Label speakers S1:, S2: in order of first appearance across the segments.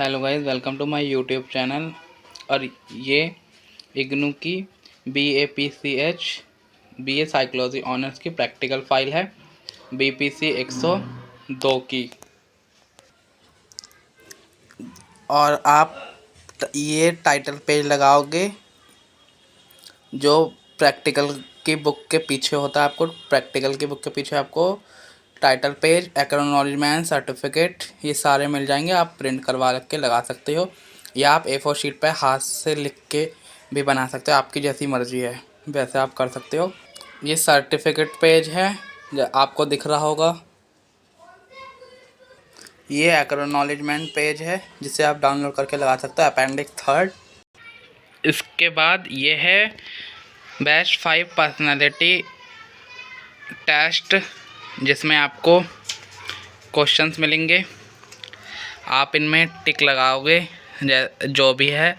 S1: Hello guys, welcome to my YouTube channel. और ये इग्नू की BAPCH BA साइकोलॉजी ऑनर्स की प्रैक्टिकल फाइल है BPC 102 की। और आप ये टाइटल पेज लगाओगे जो प्रैक्टिकल की बुक के पीछे होता है। आपको प्रैक्टिकल की बुक के पीछे आपको टाइटल पेज, एक्नॉलेजमेंट, सर्टिफिकेट ये सारे मिल जाएंगे। आप प्रिंट करवा के लगा सकते हो या आप A4 शीट पे हाथ से लिख के भी बना सकते हो। आपकी जैसी मर्ज़ी है वैसे आप कर सकते हो। ये सर्टिफिकेट पेज है जो आपको दिख रहा होगा। ये एक्नॉलेजमेंट पेज है जिसे आप डाउनलोड करके लगा सकते हो, अपेंडिक्स 3। इसके बाद ये है बेस्ट 5 पर्सनालिटी टेस्ट जिसमें आपको क्वेश्चंस मिलेंगे। आप इनमें टिक लगाओगे जो भी है।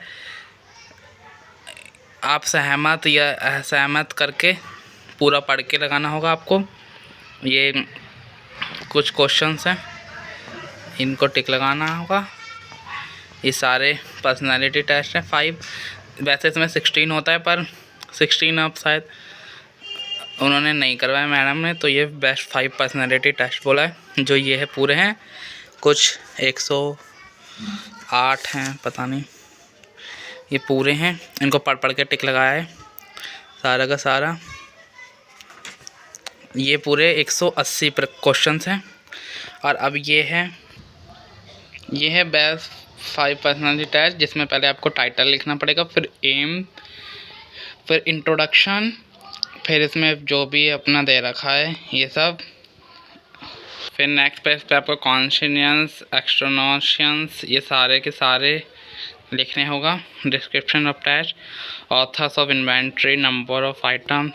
S1: आप सहमत या असहमत करके पूरा पढ़ के लगाना होगा आपको। ये कुछ क्वेश्चंस हैं, इनको टिक लगाना होगा। ये सारे पर्सनालिटी टेस्ट हैं 5। वैसे इसमें 16 होता है पर 16 अब शायद उन्होंने नहीं करवाया मैडम ने, तो ये बेस्ट 5 पर्सनालिटी टेस्ट बोला है। जो ये है पूरे हैं, कुछ 108 हैं, पता नहीं, ये पूरे हैं। इनको पढ़ पढ़ के टिक लगाया है सारा का सारा। ये पूरे 180 क्वेश्चंस हैं। और अब ये है बेस्ट 5 पर्सनालिटी टेस्ट जिसमें पहले आपको टाइटल लिखना पड़ेगा, फिर एम, फिर इंट्रोडक्शन, फिर इसमें जो भी अपना दे रखा है ये सब। फिर नेक्स्ट पेज पे आपको कॉन्शियस, एक्सट्रोनोशियंस ये सारे के सारे लिखने होगा। Description of test, authors of inventory, number of items,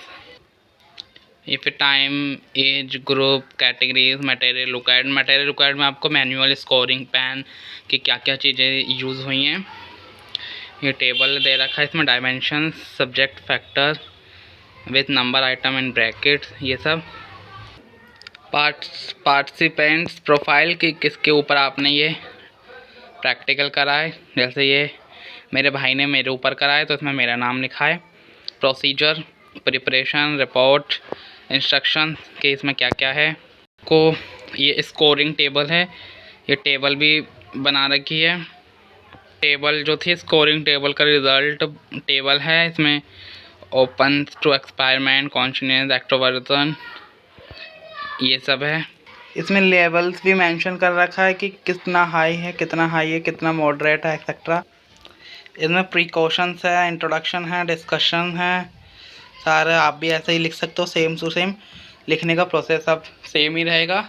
S1: ये फिर time, age, group, categories, material required. Material required में आपको मैनुअल, स्कोरिंग, पेन की क्या क्या चीज़ें यूज़ हुई हैं। ये टेबल दे रखा है, इसमें dimension, subject, factor with number, item in brackets, ये सब। पार्टिसिपेंट्स प्रोफाइल की किसके ऊपर आपने ये प्रैक्टिकल करा है। जैसे ये मेरे भाई ने मेरे ऊपर करा है तो इसमें मेरा नाम लिखा है। प्रोसीजर, प्रिपरेशन, रिपोर्ट, इंस्ट्रक्शन के इसमें क्या क्या है। को ये स्कोरिंग टेबल है, ये टेबल भी बना रखी है। टेबल जो थी स्कोरिंग टेबल का रिज़ल्ट टेबल है। इसमें ओपन टू एक्सपेरिमेंट, कॉन्शियस, एक्ट्रोवर्जन ये सब है। इसमें लेवल्स भी मेंशन कर रखा है कि कितना हाई है, कितना मॉडरेट है, एक्सेट्रा। इसमें प्रिकॉशंस है, इंट्रोडक्शन है, डिस्कशन है, सारे आप भी ऐसे ही लिख सकते हो। सेम टू सेम लिखने का प्रोसेस अब सेम ही रहेगा,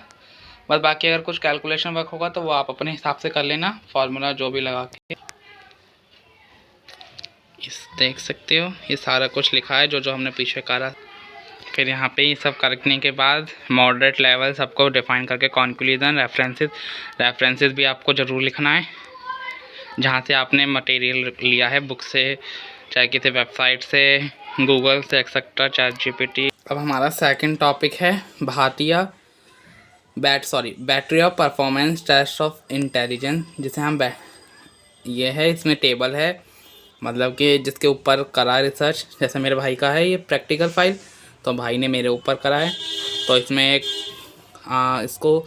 S1: बस बाकी अगर कुछ कैलकुलेशन वर्क होगा तो वो आप अपने हिसाब से कर लेना, फार्मूला जो भी लगा के। इस देख सकते हो ये सारा कुछ लिखा है जो हमने पीछे करा। फिर यहाँ पे ये सब करने के बाद मॉडरेट लेवल सबको डिफाइन करके कंक्लूजन, रेफरेंसेस भी आपको ज़रूर लिखना है जहाँ से आपने मटेरियल लिया है, बुक से, चाहे किसी वेबसाइट से, गूगल से, एक्सेट्रा, ChatGPT। अब हमारा सेकंड टॉपिक है battery of performance test of intelligence, जिसे हम ये है। इसमें टेबल है, मतलब कि जिसके ऊपर करा रिसर्च। जैसे मेरे भाई का है ये प्रैक्टिकल फाइल, तो भाई ने मेरे ऊपर करा है। तो इसमें एक इसको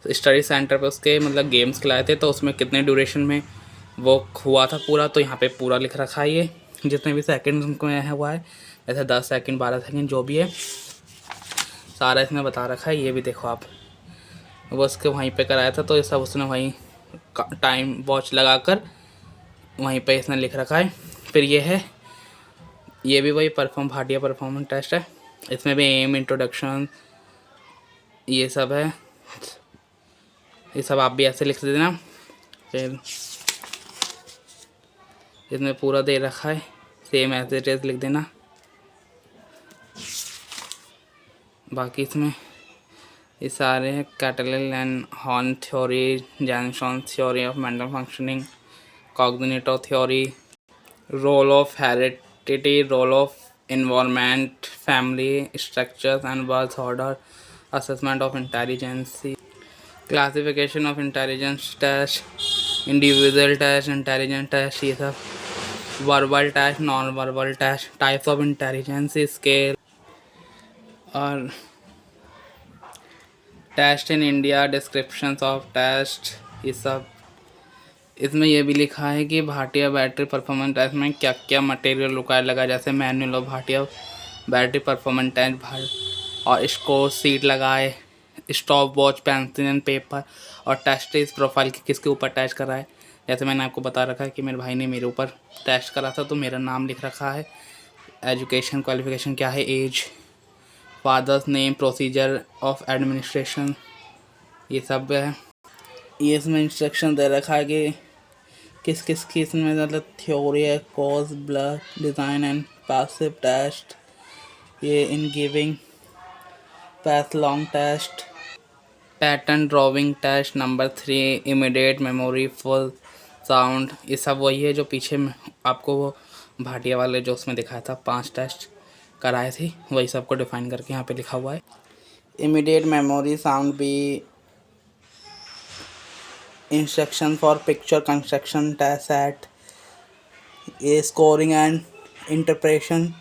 S1: स्टडी सेंटर पे उसके मतलब गेम्स खिलाए थे, तो उसमें कितने ड्यूरेशन में वो हुआ था पूरा, तो यहाँ पे पूरा लिख रखा है। ये जितने भी सेकंड उनको हुआ है, जैसे 10 सेकंड, 12 सेकंड जो भी है सारा इसमें बता रखा है। ये भी देखो आप, वो उसके वहीं पे कराया था तो ये सब उसने वहीं टाइम वॉच लगा कर वहीं पे इसने लिख रखा है। फिर ये है, ये भी वही भाटिया परफॉर्मेंस टेस्ट है। इसमें भी एम, इंट्रोडक्शन ये सब है। ये सब आप भी ऐसे लिख देना। फिर इसमें पूरा दे रखा है, सेम एज इट इज लिख देना। बाकी इसमें ये सारे हैं, Cattell and Horn theory, Jensen's theory of mental functioning, cognitive theory, role of heredity, role of environment, family structures and birth order, assessment of intelligence, classification of intelligence test, individual test, intelligent test, ये सब, verbal test, non verbal test, types of intelligence scale, और test in India, descriptions of test, ये सब। इसमें यह भी लिखा है कि भाटिया बैटरी परफॉर्मेंस टेस्ट में क्या क्या मटेरियल रिक्वायर लगा, जैसे manual of Bhatia battery performance test, और स्कोर सीट लगाए, stop watch, pencil and paper, और टेस्ट इस प्रोफाइल की किसके ऊपर टेस्ट करा है। जैसे मैंने आपको बता रखा है कि मेरे भाई ने मेरे ऊपर टेस्ट करा था, तो मेरा नाम लिख रखा है, एजुकेशन क्वालिफिकेशन क्या है, age, father's name, procedure of administration, ये सब है। ये इसमें इंस्ट्रक्शन दे रखा है कि किस किस की इसमें मतलब थ्योरी है, Koh's, block, design and passive test, ये in giving, path long test, pattern drawing test, number 3 immediate memory, full sound, ये सब वही है जो पीछे में आपको वो भाटिया वाले जो उसमें दिखाया था 5 टेस्ट कराए थे, वही सबको डिफाइन करके यहाँ पे लिखा हुआ है। इमीडिएट मेमोरी, साउंड भी, instruction for picture construction test set, ये scoring and interpretation,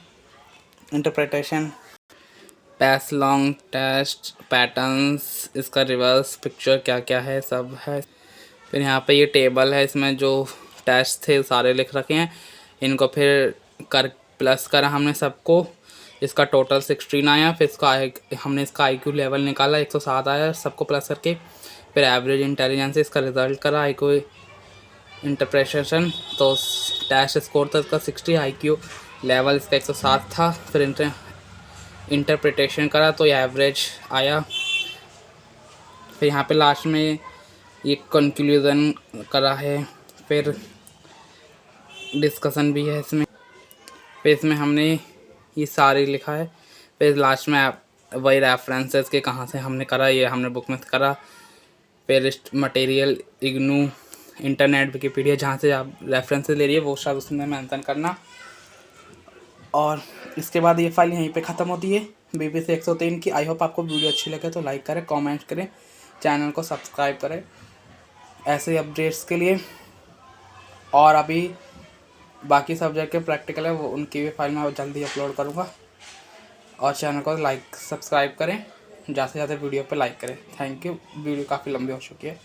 S1: pass along test, patterns, इसका रिवर्स पिक्चर क्या क्या है सब है। फिर यहाँ पे ये टेबल है, इसमें जो टेस्ट थे सारे लिख रखे हैं, इनको फिर कर प्लस करा हमने सबको, इसका टोटल 16 आया। फिर हमने इसका IQ लेवल निकाला, 107 आया सबको प्लस करके। फिर एवरेज इंटेलिजेंस इसका रिज़ल्ट करा, IQ इंटरप्रिटेशन, तो टेस्ट स्कोर था इसका 60, IQ लेवल इसका 107 था। फिर इंटरप्रिटेशन करा तो ये एवरेज आया। फिर यहाँ पे लास्ट में ये कंक्लूज़न करा है, फिर डिस्कशन भी है इसमें। फिर इसमें हमने ये सारे लिखा है। फिर लास्ट में वही रेफरेंसेस के कहाँ से हमने करा, ये हमने बुक में करा। फिर मटेरियल, इग्नू, इंटरनेट, विकिपीडिया, जहाँ से आप रेफरेंसेस ले रही है वो सब उसमें मेंशन करना। और इसके बाद ये फाइल यहीं पे ख़त्म होती है BBC 103 की। आई होप आपको वीडियो अच्छी लगे तो लाइक करें, कमेंट करें, चैनल को सब्सक्राइब करें ऐसे अपडेट्स के लिए। और अभी बाकी सब्जेक्ट के प्रैक्टिकल है वो उनकी भी फाइल मैं जल्दी अपलोड करूँगा। और चैनल को लाइक सब्सक्राइब करें, ज़्यादा से ज़्यादा वीडियो पे लाइक करें। Thank you. वीडियो काफ़ी लंबी हो चुकी है।